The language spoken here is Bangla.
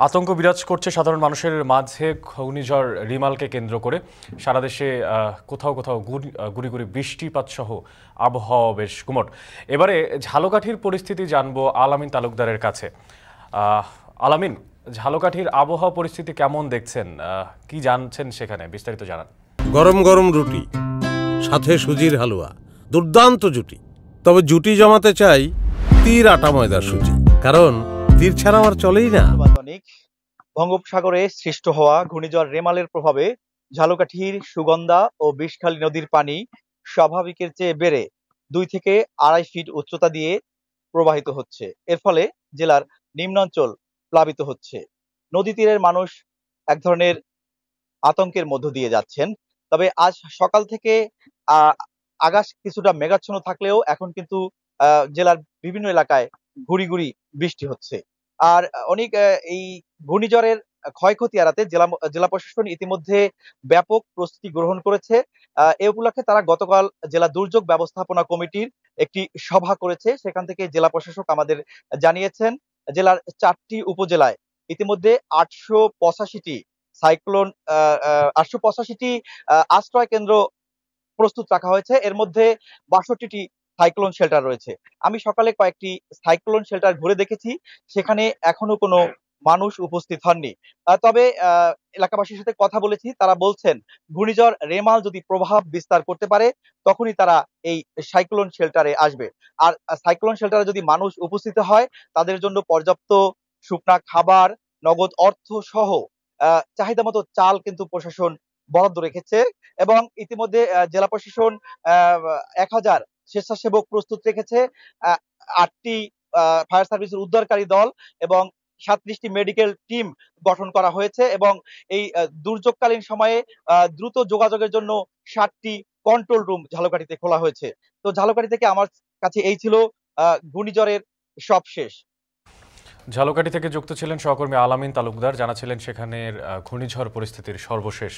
আতঙ্ক বিরাজ করছে সাধারণ মানুষের মাঝে ঘূর্ণিঝড় রিমালকে কেন্দ্র করে। সারা দেশে কোথাও কোথাও গুড়ি গুড়ি বৃষ্টিপাত সহ আবহাওয়া বেশ গুমট। এবারে ঝালকাঠির পরিস্থিতি জানবো আলামিন তালুকদারের কাছে। আলামিন, ঝালকাঠির আবহাওয়া পরিস্থিতি কেমন দেখছেন, কি জানছেন সেখানে বিস্তারিত জানান। গরম গরম রুটি, সাথে সুজির হালুয়া, দুর্দান্ত জুটি। তবে জুটি জমাতে চাই তীর আটা ময়দার সুজি, কারণ তীর ছাড়া আমার চলেই না। বঙ্গোপসাগরে সৃষ্ট হওয়া ঘূর্ণিঝড় রেমালের প্রভাবে ঝালকাঠির সুগন্ধা ও বিষখালী নদীর পানি স্বাভাবিকের চেয়ে বেড়ে 2 থেকে 2.5 ফিট উচ্চতা দিয়ে প্রবাহিত হচ্ছে। এর ফলে জেলার নিম্নাঞ্চল প্লাবিত হচ্ছে। নদী তীরের মানুষ এক ধরনের আতঙ্কের মধ্য দিয়ে যাচ্ছেন। তবে আজ সকাল থেকে আকাশ কিছুটা মেঘাচ্ছন্ন থাকলেও এখন কিন্তু জেলার বিভিন্ন এলাকায় গুড়ি গুড়ি বৃষ্টি হচ্ছে। আর অনেক এই ঘূর্ণিঝড়ের ক্ষয়ক্ষতি এড়াতে জেলা প্রশাসন ইতিমধ্যে ব্যাপক প্রস্তুতি গ্রহণ করেছে। এ উপলক্ষে তারা গতকাল জেলা দুর্যোগ ব্যবস্থাপনা কমিটির একটি সভা করেছে। সেখান থেকে জেলা প্রশাসক আমাদের জানিয়েছেন, জেলার 4টি উপজেলায় ইতিমধ্যে 885টি সাইক্লোন 885টি আশ্রয় কেন্দ্র প্রস্তুত রাখা হয়েছে। এর মধ্যে 62টি সাইক্লোন শেল্টার রয়েছে। আমি সকালে কয়েকটি সাইক্লোন শেল্টার ঘুরে দেখেছি, সেখানে এখনো কোনো মানুষ উপস্থিত হননি। তবে এলাকাবাসীর সাথে কথা বলেছি, তারা বলছেন ঘূর্ণিঝড় রেমাল যদি প্রভাব বিস্তার করতে পারে তখনই তারা এই সাইক্লোন শেল্টারে আসবে। আর সাইক্লোন শেল্টারে যদি মানুষ উপস্থিত হয় তাদের জন্য পর্যাপ্ত শুকনা খাবার, নগদ অর্থ সহ চাহিদা মতো চাল কিন্তু প্রশাসন বরাদ্দ রেখেছে। এবং ইতিমধ্যে জেলা প্রশাসন 1000 স্বেচ্ছাসেবক প্রস্তুত রেখেছে। 8টি ফায়ার সার্ভিসের উদ্ধারকারী দল এবং 37টি মেডিকেল টিম গঠন করা হয়েছে। এবং এই দুর্যোগকালীন সময়ে দ্রুত যোগাযোগের জন্য 7টি কন্ট্রোল রুম ঝালকাঠিতে খোলা হয়েছে। তো ঝালকাঠি থেকে আমার কাছে এই ছিল ঘূর্ণিঝড়ের সবশেষ। ঝালকাঠি থেকে যুক্ত ছিলেন সহকর্মী আলামিন তালুকদার, জানাছিলেন সেখানের ঘূর্ণিঝড় পরিস্থিতির সর্বশেষ।